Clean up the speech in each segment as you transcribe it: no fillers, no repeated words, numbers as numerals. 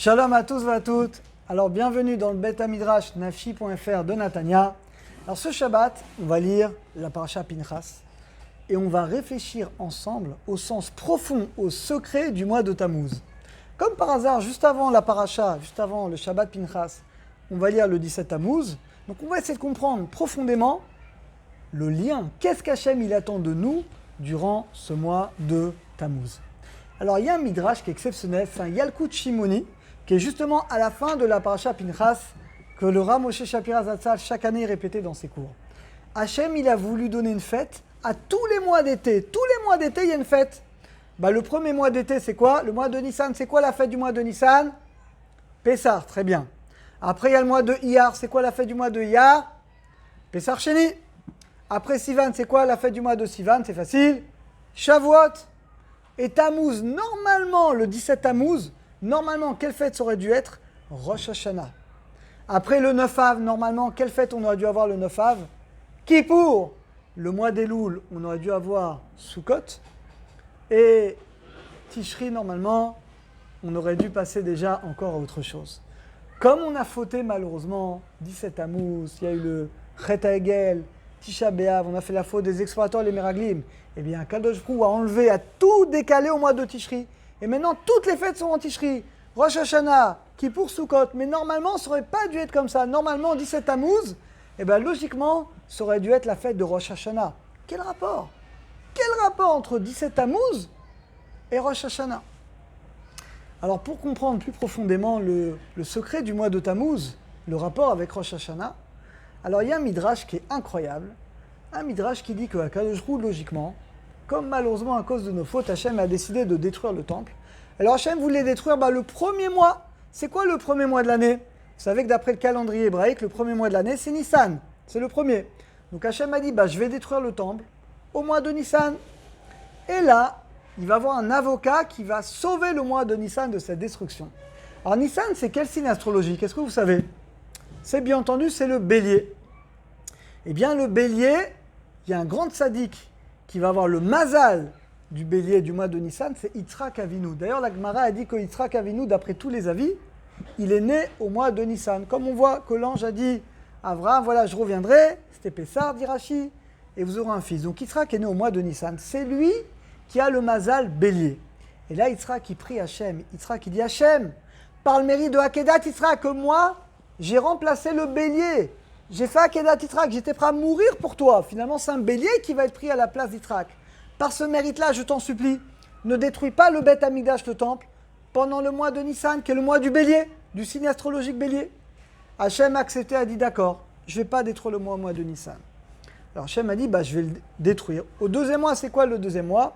Shalom à tous et à toutes. Alors bienvenue dans le Beth Midrash Nafshi.fr de Natania. Alors ce Shabbat, on va lire la parasha Pinchas et on va réfléchir ensemble au sens profond, au secret du mois de Tammuz. Comme par hasard, juste avant la parasha, juste avant le Shabbat Pinchas, on va lire le 17 Tammuz. Donc on va essayer de comprendre profondément le lien. Qu'est-ce qu'Hachem il attend de nous durant ce mois de Tammuz? Alors il y a un midrash qui est exceptionnel, c'est un Yalkut Shimoni, qui est justement à la fin de la parasha Pinchas, que le Rav Moshe Shapira Zatzal chaque année répétait dans ses cours. Hachem, il a voulu donner une fête à tous les mois d'été. Tous les mois d'été, il y a une fête. Le premier mois d'été, c'est quoi? Le mois de Nissan, c'est quoi la fête du mois de Nissan? Pessah, très bien. Après, il y a le mois de Iyar, c'est quoi la fête du mois de Iyar? Pessah Sheni. Après Sivan, c'est quoi la fête du mois de Sivan? C'est facile. Shavuot. Et Tammuz, normalement, le 17 Tammuz, normalement, quelle fête ça aurait dû être? Rosh Hashanah. Après le 9 Av, normalement, quelle fête on aurait dû avoir le 9 Av? Kippour. Le mois d'Elul, on aurait dû avoir Sukkot. Et Tishri, normalement, on aurait dû passer déjà encore à autre chose. Comme on a fauté malheureusement, 17 Tammuz, il y a eu le Chet HaEgel, Tisha B'Av, on a fait la faute des explorateurs, les Meraglim. Eh bien, Kadosh Brou a enlevé, a tout décalé au mois de Tishri. Et maintenant, toutes les fêtes sont en Tishri. Rosh Hashanah, Kippour, Sukkot. Mais normalement, ça n'aurait pas dû être comme ça. Normalement, 17 Tammuz, eh bien, logiquement, ça aurait dû être la fête de Rosh Hashanah. Quel rapport? Quel rapport entre 17 Tammuz et Rosh Hashanah? Alors, pour comprendre plus profondément le secret du mois de Tammuz, le rapport avec Rosh Hashanah, alors il y a un midrash qui est incroyable. Un midrash qui dit que Kadosh Brou, logiquement, comme malheureusement à cause de nos fautes, Hachem a décidé de détruire le temple. Alors Hachem voulait détruire le premier mois. C'est quoi le premier mois de l'année? Vous savez que d'après le calendrier hébraïque, le premier mois de l'année, c'est Nissan. C'est le premier. Donc Hachem a dit, je vais détruire le temple au mois de Nissan. Et là, il va y avoir un avocat qui va sauver le mois de Nissan de cette destruction. Alors Nissan, c'est quel signe astrologique? Est-ce que vous savez? C'est bien entendu, c'est le bélier. Eh bien, le bélier, il y a un grand tzaddik qui va avoir le mazal du bélier du mois de Nissan, c'est Yitzhak Avinu. D'ailleurs, la Gemara a dit que Yitzhak Avinu, d'après tous les avis, il est né au mois de Nissan. Comme on voit que l'ange a dit à Abraham, voilà, je reviendrai, c'était Pessar, dit Rashi, et vous aurez un fils. Donc Yitzhak est né au mois de Nissan. C'est lui qui a le mazal bélier. Et là, Yitzhak, il prie Hachem. Yitzhak, il dit Hachem, par le mérite de Akedat Yitzhak, que moi, j'ai remplacé le bélier. J'ai fait Akedat Yitzhak, j'étais prêt à mourir pour toi. Finalement, c'est un bélier qui va être pris à la place d'Yitzhak. Par ce mérite-là, je t'en supplie, ne détruis pas le Beth Amikdash, le temple, pendant le mois de Nissan, qui est le mois du bélier, du signe astrologique bélier. Hachem a accepté, a dit d'accord, je ne vais pas détruire le mois de Nissan. Alors Hachem a dit, je vais le détruire. Au deuxième mois, c'est quoi le deuxième mois?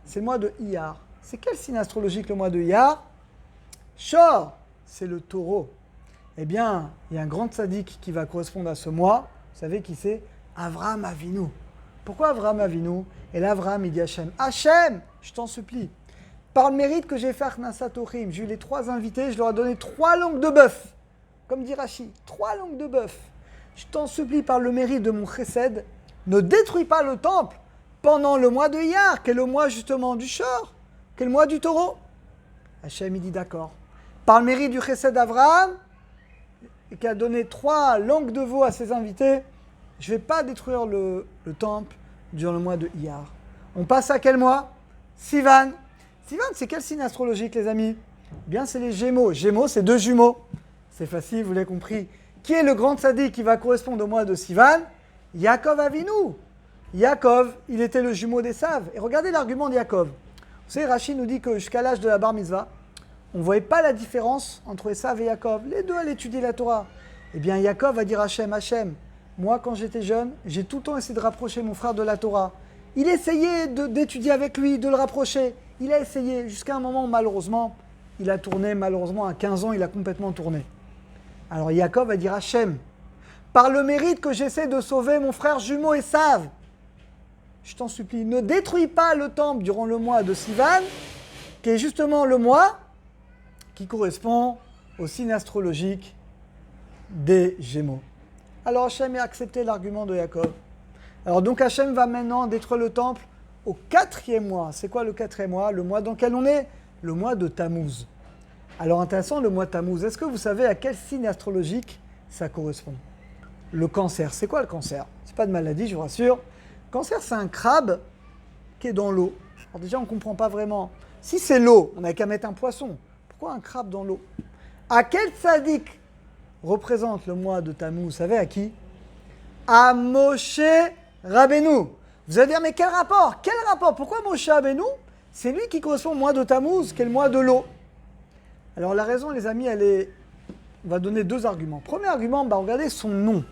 C'est le mois de Iyar. C'est quel signe astrologique le mois de Iyar? Shor, c'est le taureau. Eh bien, il y a un grand tzaddik qui va correspondre à ce mois. Vous savez qui c'est? Avraham Avinu. Pourquoi Avraham Avinu? Et là, Avraham, il dit Hachem, Hachem, je t'en supplie, par le mérite que j'ai fait à Knassat Ochim, j'ai eu les 3 invités, je leur ai donné 3 langues de bœuf. Comme dit Rashi, 3 langues de bœuf. Je t'en supplie, par le mérite de mon chesed, ne détruis pas le temple pendant le mois de Iyar, qui est le mois justement du Shor, qui est le mois du taureau. Hachem, il dit d'accord. Par le mérite du chesed d'Avraham, et qui a donné 3 langues de veau à ses invités, je ne vais pas détruire le temple durant le mois de Iyar. On passe à quel mois? Sivan. Sivan, c'est quel signe astrologique, les amis? Eh bien, c'est les Gémeaux. Gémeaux, c'est 2 jumeaux. C'est facile, vous l'avez compris. Qui est le grand tzaddik qui va correspondre au mois de Sivan? Yaakov Avinu. Yaakov, il était le jumeau d'Esav. Et regardez l'argument de Yaakov. Vous savez, Rachid nous dit que jusqu'à l'âge de la bar mitzvah, on ne voyait pas la différence entre Esav et Yaakov. Les deux allaient étudier la Torah. Eh bien, Yaakov va dire à Hachem, Hachem, moi, quand j'étais jeune, j'ai tout le temps essayé de rapprocher mon frère de la Torah. Il essayait d'étudier avec lui, de le rapprocher. Il a essayé jusqu'à un moment où, malheureusement, il a tourné. Malheureusement, à 15 ans, il a complètement tourné. Alors, Yaakov va dire Hachem, par le mérite que j'essaie de sauver mon frère jumeau Esav, je t'en supplie, ne détruis pas le temple durant le mois de Sivan, qui est justement le mois qui correspond au signe astrologique des Gémeaux. Alors Hachem a accepté l'argument de Yaakov. Alors donc Hachem va maintenant détruire le temple au 4e mois. C'est quoi le 4e mois? Le mois dans lequel on est? Le mois de Tammuz. Alors intéressant, le mois Tammuz. Est-ce que vous savez à quel signe astrologique ça correspond? Le Cancer. C'est quoi le Cancer? C'est pas de maladie, je vous rassure. Le Cancer, c'est un crabe qui est dans l'eau. Alors déjà, on ne comprend pas vraiment. Si c'est l'eau, on n'a qu'à mettre un poisson. Pourquoi un crabe dans l'eau? À quel tzaddik représente le mois de Tammuz? Vous savez à qui? À Moshe Rabbeinu. Vous allez dire, mais quel rapport? Quel rapport? Pourquoi Moshe Rabbeinu? C'est lui qui correspond au mois de Tammuz, qui est le mois de l'eau. Alors la raison, les amis, on va donner deux arguments. Premier argument, regardez son nom.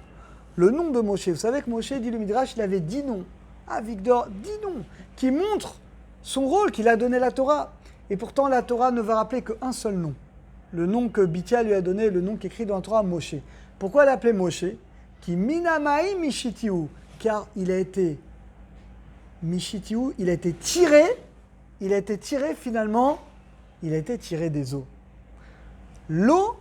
Le nom de Moshe. Vous savez que Moshe, dit le Midrash, il avait 10 noms. Ah, Victor, 10 noms qui montrent son rôle qu'il a donné la Torah. Et pourtant, la Torah ne va rappeler qu'un seul nom. Le nom que Bithia lui a donné, le nom qui est écrit dans la Torah, Moshe. Pourquoi l'appelait Moshe? Qui minamai mishitiu. Car il a été mishitiu, il a été tiré finalement, il a été tiré des eaux. L'eau,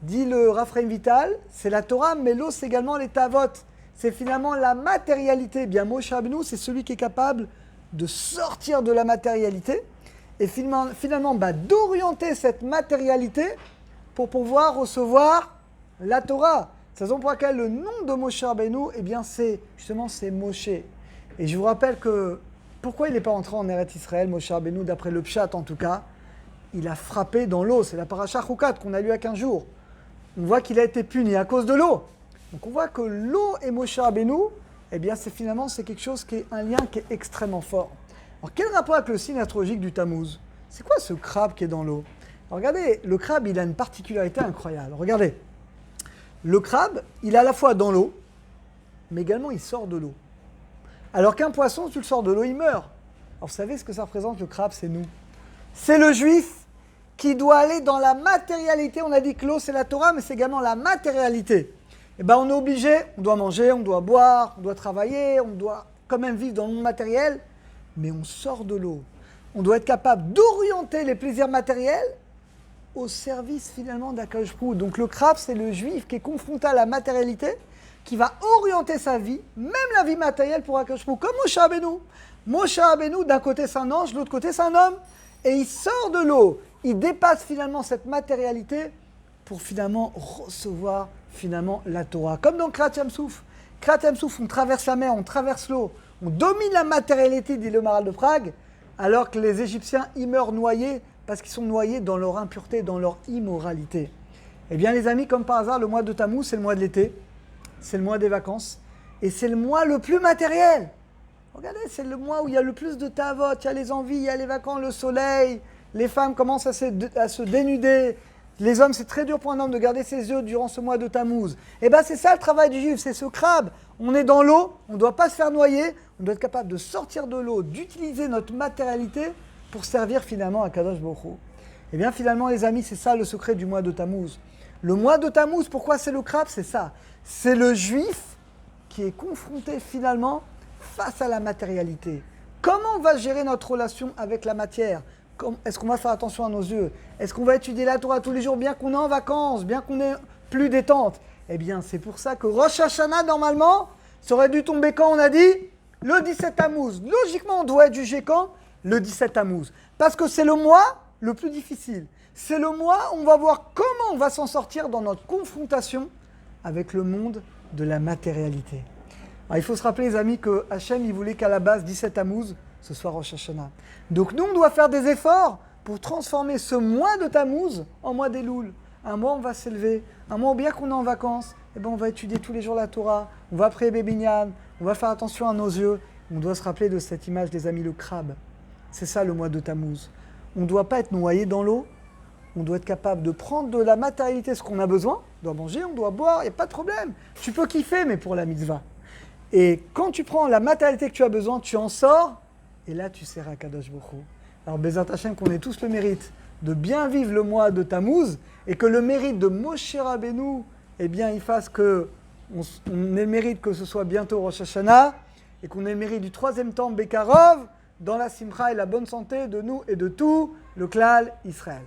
dit le Raphaël Vital, c'est la Torah, mais l'eau, c'est également les Tavot. C'est finalement la matérialité. Bien, Moshe Rabbeinu, c'est celui qui est capable de sortir de la matérialité et finalement d'orienter cette matérialité pour pouvoir recevoir la Torah. C'est la raison pour laquelle le nom de Moshe Rabbeinu, eh bien, c'est Moshe. Et je vous rappelle que pourquoi il n'est pas entré en Eretz Israël, Moshe Rabbeinu, d'après le Pshat en tout cas, il a frappé dans l'eau. C'est la paracha Choukat qu'on a lu à 15 jours. On voit qu'il a été puni à cause de l'eau. Donc on voit que l'eau et Moshe Rabbeinu, eh bien c'est quelque chose qui est un lien qui est extrêmement fort. Alors quel rapport avec le signe astrologique du Tammuz? C'est quoi ce crabe qui est dans l'eau? Regardez, le crabe, il a une particularité incroyable. Regardez, le crabe, il est à la fois dans l'eau, mais également il sort de l'eau. Alors qu'un poisson, tu le sors de l'eau, il meurt. Alors vous savez ce que ça représente, le crabe? C'est nous. C'est le juif qui doit aller dans la matérialité. On a dit que l'eau, c'est la Torah, mais c'est également la matérialité. Eh bien, on est obligé, on doit manger, on doit boire, on doit travailler, on doit quand même vivre dans le monde matériel, mais on sort de l'eau. On doit être capable d'orienter les plaisirs matériels au service finalement d'Akadosh Baruch Hu. Donc le crabe, c'est le juif qui est confronté à la matérialité, qui va orienter sa vie, même la vie matérielle pour Akadosh Baruch Hu, comme Moshe Rabbeinu. Moshe Rabbeinu, d'un côté c'est un ange, de l'autre côté c'est un homme. Et il sort de l'eau, il dépasse finalement cette matérialité pour finalement recevoir finalement la Torah. Comme dans Kriyat Yam Souf. Kriyat Yam Souf, on traverse la mer, on traverse l'eau, on domine la matérialité, dit le Maharal de Prague, alors que les Égyptiens y meurent noyés parce qu'ils sont noyés dans leur impureté, dans leur immoralité. Eh bien les amis, comme par hasard, le mois de Tammuz, c'est le mois de l'été, c'est le mois des vacances, et c'est le mois le plus matériel. Regardez, c'est le mois où il y a le plus de tavot, il y a les envies, il y a les vacances, le soleil, les femmes commencent à se dénuder, les hommes, c'est très dur pour un homme de garder ses yeux durant ce mois de Tammuz. Et bien c'est ça le travail du juif, c'est ce crabe. On est dans l'eau, on ne doit pas se faire noyer, on doit être capable de sortir de l'eau, d'utiliser notre matérialité pour servir finalement à Kadosh Baruch Hu. Et bien finalement les amis, c'est ça le secret du mois de Tammuz. Le mois de Tammuz, pourquoi c'est le crabe? C'est ça. C'est le juif qui est confronté finalement face à la matérialité. Comment on va gérer notre relation avec la matière? Est-ce qu'on va faire attention à nos yeux? Est-ce qu'on va étudier la Torah tous les jours, bien qu'on est en vacances, bien qu'on ait plus détente? Eh bien, c'est pour ça que Rosh Hashanah, normalement, ça aurait dû tomber quand? On a dit le 17 Tammuz. Logiquement, on doit être jugé quand? Le 17 Tammuz. Parce que c'est le mois le plus difficile. C'est le mois où on va voir comment on va s'en sortir dans notre confrontation avec le monde de la matérialité. Alors, il faut se rappeler, les amis, que Hachem, il voulait qu'à la base, 17 Tammuz, ce soit Rosh Hashanah. Donc nous, on doit faire des efforts pour transformer ce mois de Tammuz en mois d'Elul. Un mois, on va s'élever. Un mois, bien qu'on est en vacances, eh ben, on va étudier tous les jours la Torah. On va prier Bébinyan. On va faire attention à nos yeux. On doit se rappeler de cette image des amis, le crabe. C'est ça le mois de Tammuz. On ne doit pas être noyé dans l'eau. On doit être capable de prendre de la matérialité, ce qu'on a besoin. On doit manger, on doit boire, il n'y a pas de problème. Tu peux kiffer, mais pour la mitzvah. Et quand tu prends la matérialité que tu as besoin, tu en sors, et là tu seras Kadosh Baruch Hu. Alors Bezat Hashem, qu'on ait tous le mérite de bien vivre le mois de Tammuz, et que le mérite de Moshe Rabbeinu, eh bien, il fasse que on ait le mérite que ce soit bientôt Rosh Hashanah, et qu'on ait le mérite du troisième temps Bekarov, dans la simcha et la bonne santé de nous et de tout le klal Israël.